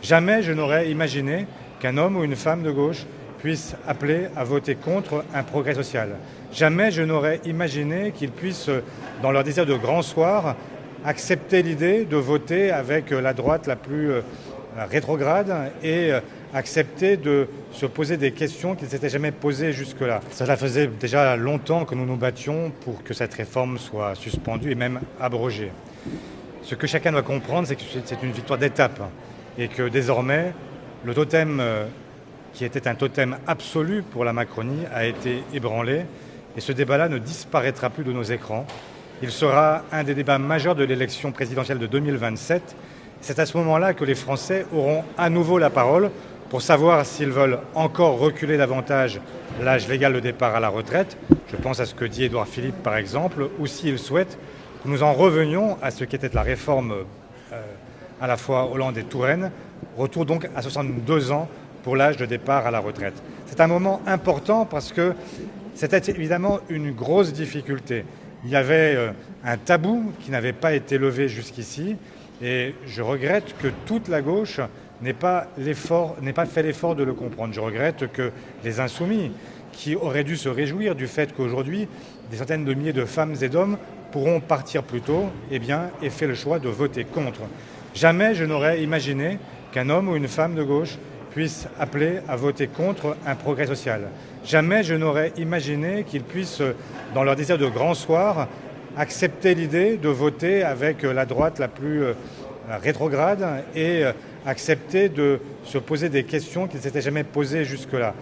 Jamais je n'aurais imaginé qu'un homme ou une femme de gauche puisse appeler à voter contre un progrès social. Jamais je n'aurais imaginé qu'ils puissent, dans leur désir de grand soir, accepter l'idée de voter avec la droite la plus rétrograde et accepter de se poser des questions qu'ils ne s'étaient jamais posées jusque-là. Cela faisait déjà longtemps que nous nous battions pour que cette réforme soit suspendue et même abrogée. Ce que chacun doit comprendre, c'est que c'est une victoire d'étape et que désormais, le totem qui était un totem absolu pour la Macronie a été ébranlé et ce débat-là ne disparaîtra plus de nos écrans. Il sera un des débats majeurs de l'élection présidentielle de 2027. C'est à ce moment-là que les Français auront à nouveau la parole pour savoir s'ils veulent encore reculer davantage l'âge légal de départ à la retraite. Je pense à ce que dit Édouard Philippe par exemple, ou s'ils souhaitent que nous en revenions à ce qu'était la réforme à la fois Hollande et Touraine, retour donc à 62 ans pour l'âge de départ à la retraite. C'est un moment important parce que c'était évidemment une grosse difficulté. Il y avait un tabou qui n'avait pas été levé jusqu'ici et je regrette que toute la gauche n'ait pas fait l'effort de le comprendre. Je regrette que les insoumis, qui auraient dû se réjouir du fait qu'aujourd'hui, des centaines de milliers de femmes et d'hommes pourront partir plus tôt, aient fait le choix de voter contre. Jamais je n'aurais imaginé qu'un homme ou une femme de gauche puisse appeler à voter contre un progrès social. Jamais je n'aurais imaginé qu'ils puissent, dans leur désir de grand soir, accepter l'idée de voter avec la droite la plus rétrograde et accepter de se poser des questions qu'ils ne s'étaient jamais posées jusque-là.